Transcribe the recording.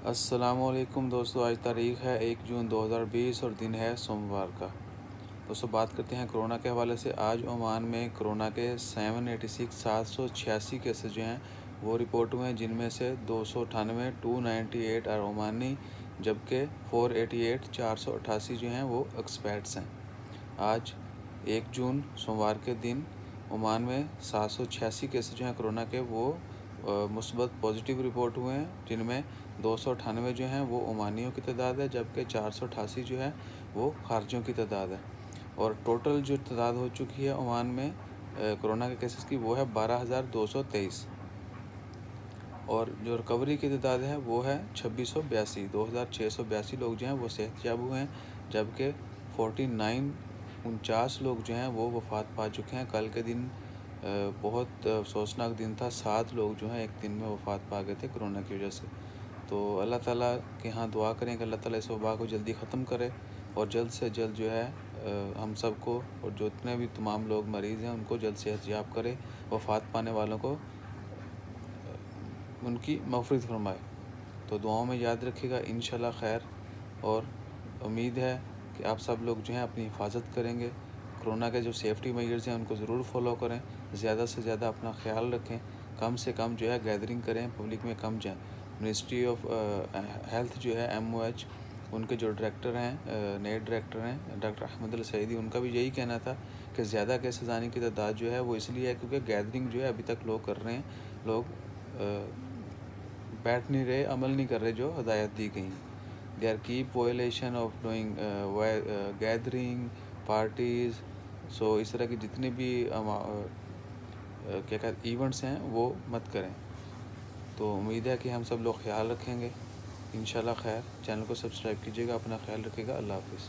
السلام علیکم دوستو، آج تاریخ ہے 1 جون 2020 اور دن ہے سوموار کا۔ دوستو بات کرتے ہیں کرونا کے حوالے سے۔ آج عمان میں کرونا کے 786 کیسز جو ہیں وہ رپورٹ ہوئے ہیں، جن میں سے 298 اور عمانی، جبکہ 488 جو ہیں وہ ایکسپیٹس ہیں۔ آج 1 جون سوموار کے دن عمان میں 786 کیسز جو ہیں کرونا کے وہ مثبت پازیٹیو رپورٹ ہوئے ہیں، جن میں 298 جو ہیں وہ عمانیوں کی تعداد ہے، جبکہ 488 جو ہے وہ خارجیوں کی تعداد ہے۔ اور ٹوٹل جو تعداد ہو چکی ہے عمان میں کرونا کے کیسز کی وہ ہے 12,223، اور جو ریکوری کی تعداد ہے وہ ہے 2682۔ 2,682 لوگ جو ہیں وہ صحت یاب ہوئے ہیں، جبکہ 49 لوگ جو ہیں وہ وفات پا چکے ہیں۔ کل کے دن بہت افسوسناک دن تھا، 7 لوگ جو ہیں ایک دن میں وفات پا گئے تھے کرونا کی وجہ سے۔ تو اللہ تعالیٰ کے ہاں دعا کریں کہ اللہ تعالیٰ اس وبا کو جلدی ختم کرے، اور جلد سے جلد جو ہے ہم سب کو، اور جو اتنے بھی تمام لوگ مریض ہیں ان کو جلد صحت یاب کرے، وفات پانے والوں کو ان کی مغفرت فرمائے۔ تو دعاؤں میں یاد رکھیے گا، انشاءاللہ خیر، اور امید ہے کہ آپ سب لوگ جو ہیں اپنی حفاظت کریں گے۔ کرونا کے جو سیفٹی میجرز ہیں ان کو ضرور فالو کریں، زیادہ سے زیادہ اپنا خیال رکھیں، کم سے کم جو ہے گیدرنگ کریں، پبلک میں کم جائیں۔ منسٹری آف ہیلتھ جو ہے MOH، ان کے جو ڈائریکٹر ہیں، نئے ڈائریکٹر ہیں ڈاکٹر احمد السعیدی، ان کا بھی یہی کہنا تھا کہ زیادہ کیسز آنے کی تعداد جو ہے وہ اس لیے ہے کیونکہ گیدرنگ جو ہے ابھی تک لوگ کر رہے ہیں، لوگ بیٹھ نہیں رہے، عمل نہیں کر رہے جو ہدایت دی گئی ہیں۔ They are keep violation of doing gathering parties, so اس طرح کی جتنے بھی کیا کہتے ایونٹس ہیں وہ مت کریں۔ تو امید ہے کہ ہم سب لوگ خیال رکھیں گے، انشاءاللہ خیر۔ چینل کو سبسکرائب کیجیے گا، اپنا خیال رکھیے گا، اللہ حافظ۔